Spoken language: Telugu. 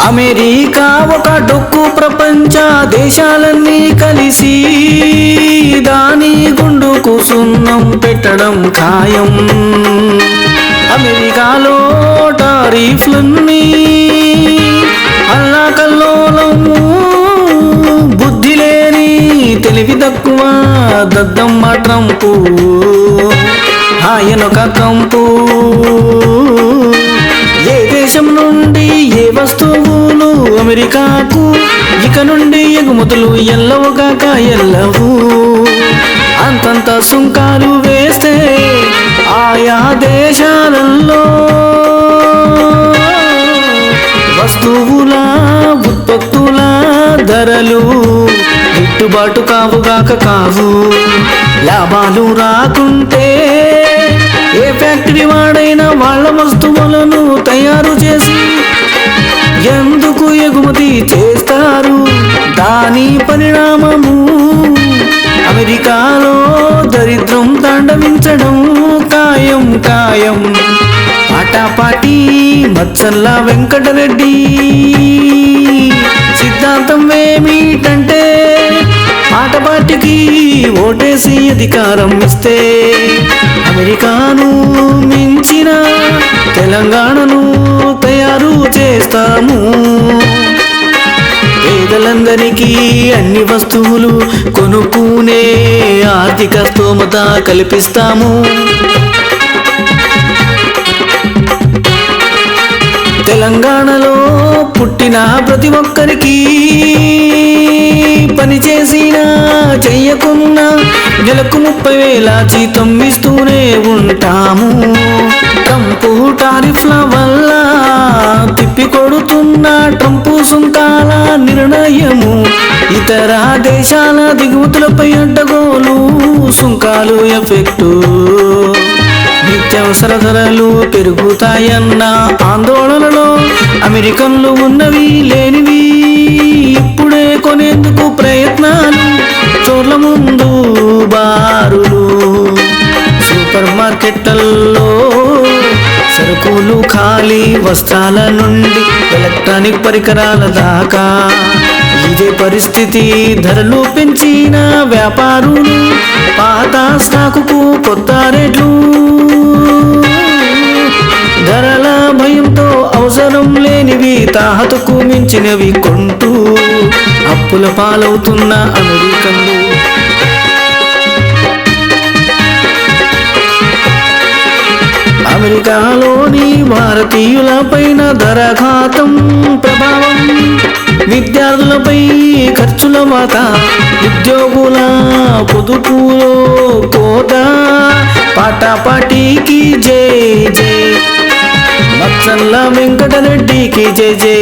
అమెరికా ఒక డొక్కు ప్రపంచ దేశాలన్నీ కలిసి దాని గుండుకు సున్నం పెట్టడం ఖాయం. అమెరికాలో టారిఫ్లన్నీ అల్లాకల్లోలము, బుద్ధి లేని తెలివి తక్కువ దద్దమ్మ ట్రంపు ఆయనొక కంపు. ఏ దేశం నుండి ఏ వస్తువులు అమెరికాకు ఇక నుండి ఎగుమతులు ఎల్లవుగాక ఎల్లవు. అంతంత సుంకాలు వేస్తే ఆయా దేశాలలో వస్తువుల ఉత్పత్తుల ధరలు గిట్టుబాటు కావుగాక కావు. లాభాలు రాకుంటే ఏ ఫ్యాక్టరీ వాడైనా వాళ్ళ వస్తువులను తయారు చేసి ఎందుకు ఎగుమతి చేస్తారు? దాని పరిణామము అమెరికాలో దరిద్రం తాండవించడం ఖాయం ఖాయం. పాటాపాటి మచ్చల్ల వెంకటరెడ్డి సిద్ధాంతం ఏమిటంటే ఆటపాటికి ఓటేసి అధికారం ఇస్తే అమెరికాను మించిన తెలంగాణను తయారు చేస్తాము. పేదలందరికీ అన్ని వస్తువులు కొనుక్కునే ఆర్థిక స్తోమత కల్పిస్తాము. తెలంగాణలో పుట్టిన ప్రతి ఒక్కరికి పని చేసినా చెయ్యకున్నా నెలకు 30,000 జీతం ఇస్తూనే ఉంటాము. ట్రంపు టారిఫ్ల వల్ల తిప్పికొడుతున్న ట్రంపు సుంకాల నిర్ణయము ఇతర దేశాల దిగుమతులపై అడ్డగోలు సుంకాలు ఎఫెక్టు. నిత్యావసర ధరలు పెరుగుతాయన్న ఆందోళనలో అమెరికన్లు ఉన్నవి లేనివి ఇప్పుడే కొనేందుకు ప్రయత్నాలు, చోర్ల ముందు బారులు. సూపర్ మార్కెట్లలో సరుకులు ఖాళీ, వస్త్రాల నుండి ఎలక్ట్రానిక్ పరికరాల దాకా ఇదే పరిస్థితి. ధరలు పెంచిన వ్యాపారులు పాత స్టాకుకు కొత్త రేట్లు, ధరల భయంతో అవసరం లేనివి తాహతుకు మించినవి కొంటూ అప్పుల పాలవుతున్న అమెరికన్లు. అమెరికాలోని భారతీయుల పైన ధరాఘాతం ప్రభావం, విద్యార్థులపై ఖర్చుల వాత, ఉద్యోగుల పొదుపులో కోత. పాటాపాటికి జై జై, మచ్చల్ల వెంకటరెడ్డికి జై జై.